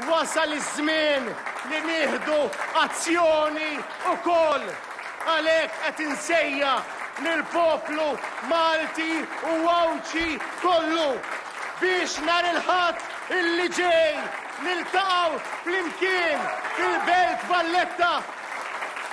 wasal iż-żmien li nieħdu azzjoni wkoll. Għalhekk qed insejja lill-poplu Malti u Awċi kollu biex nhar il-Ħadd illi ġej niltaqgħu flimkien fil-Belt Valletta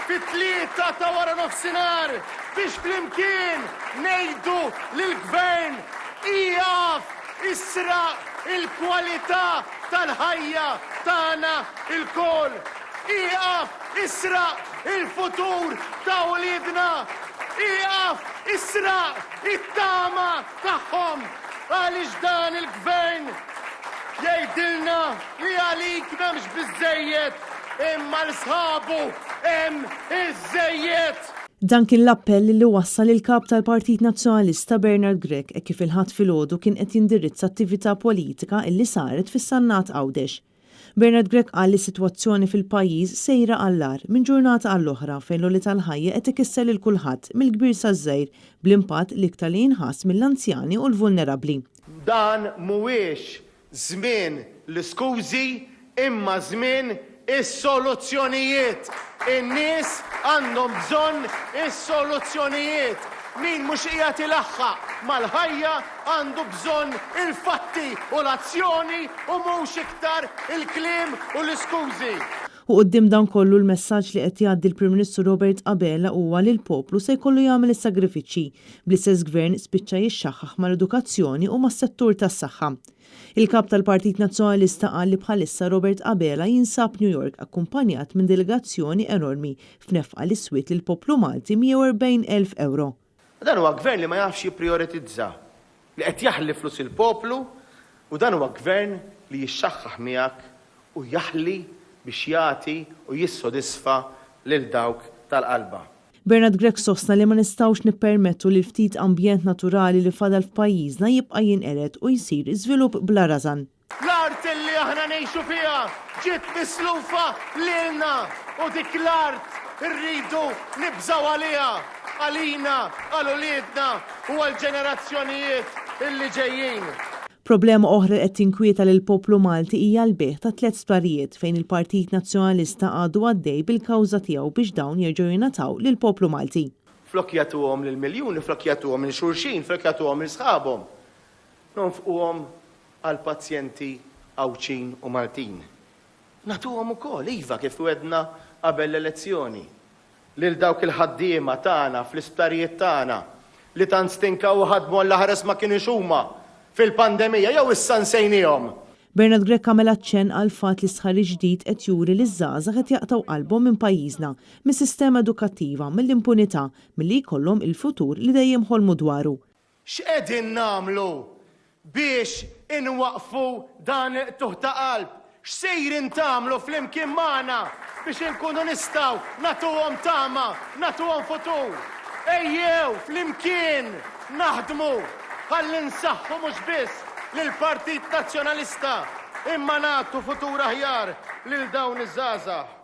fit-tlieta ta' wara nofsinhar biex flimkien ngħidu lill-Gvern qiegħed israq il-kwalità tal-ħajja tagħna il-koll. Qiegħed israq il-futur ta' wliedna. Qiegħed israq it-tama tagħhom għaliex dan il-Gvern jgħidilna li għalik m'hemmx biżżejjed imma l-sħabu hemm iż-żejjed. Dan kien l-appell li wassal il-kap tal-Partit Nazzjonalista Bernard Grech kif il-ħadd filgħodu kien qed jindirizza attività politika illi saret fis-Sannat Għawdex. Bernard Grech qal li sitwazzjoni fil-pajjiż sejra għall-agħar minn ġurnata għall-oħra fejn l-għoli tal-ħajja qed ikisser lil kulħadd mill-kbir saż-żgħir bl-impatt l-iktar li jinħass mill-anzjani u l-vulnerabbli. Dan mhuwiex żmien l-iskużi imma żmien is-soluzzjonijiet. In-nies għandhom bżonn is-soluzzjonijiet. Min mhux qiegħed ilaħħaq mal-ħajja għandu bżonn il-fatti u l-azzjoni u mhux iktar il-kliem u l-iskużi. U quddiem dan kollu l-messaġġ li qed jgħaddi l-Prim Ministru Robert Abela huwa li l-poplu se jkollu jagħmel is-sagrifiċċji bl-istess gvern spiċċa jixxaħħaħ mal-edukazzjoni u mas-settur tas-saħħa. Il-kap tal-Partit Nazzjonalista qal li bħalissa Robert Abela jinsab New York akkumpanjat minn delegazzjoni enormi f'nefqa li swiet lil poplu Malti 140,000 euro. Dan huwa gvern li ma jafx jipprioritizza, li qed jaħli flus il-poplu u dan huwa gvern li jixxaħħaħ miegħek u jaħli biex jagħti u jissodisfa lil dawk tal-qalba. Bernard Grech sostna li ma nistgħux nippermettu li ftit ambjent naturali li fadal f'pajjiżna jibqa' jinqered u jsir iżvilupp bla rażan. L-art li aħna ngħixu fiha ġiet mislufa lilna u dik l-art irridu nibżgħu għaliha għalina, għal uliedna u għal-ġenerazzjonijiet illi ġejjin. Problema oħra qed tinkwieta lil poplu Malti hija l-beħ ta' 3 sptarijiet fejn il-Partit Nazzjonalista għadu għaddej bil-kawża tiegħu biex dawn jerġgħu jingħataw lill-poplu Malti. Flok jagħtuhom lil miljuni, flok jagħtuhom lil xulxin, flok jagħtuhom lil sħabhom. Nonfquhom għal pazjenti Awċin u Maltin. Nagħtuhom ukoll iva kif wedna qabel l-elezzjoni. Lil dawk il-ħaddiema tagħna fl-isptarijiet tagħna li tant stinkaw u ħadmu għall-ħares ma kienux huma fil-pandemija jew issa nsejnihom. Bernard Grech għamel aċċenn għal fatt li sħari ġdid qed juri li żgħażagħ qed jaqtaw qalbhom minn pajjiżna, mis-sistema edukattiva, mill-impunità, milli jkollhom il-futur li dejjem ħolmu dwaru. X'qegħdin nagħmlu biex inwaqfu dan tuħ ta' qalb? X'sejrin tagħmlu flimkien magħna biex inkunu nistgħu nagħtuhom tama, nagħtuhom futur? Ejjew flimkien naħdmu ħalli nsaħħu mhux biss lill-Partit Nazzjonalista imma nagħtu futur aħjar lil dawn iż-żgħażagħ.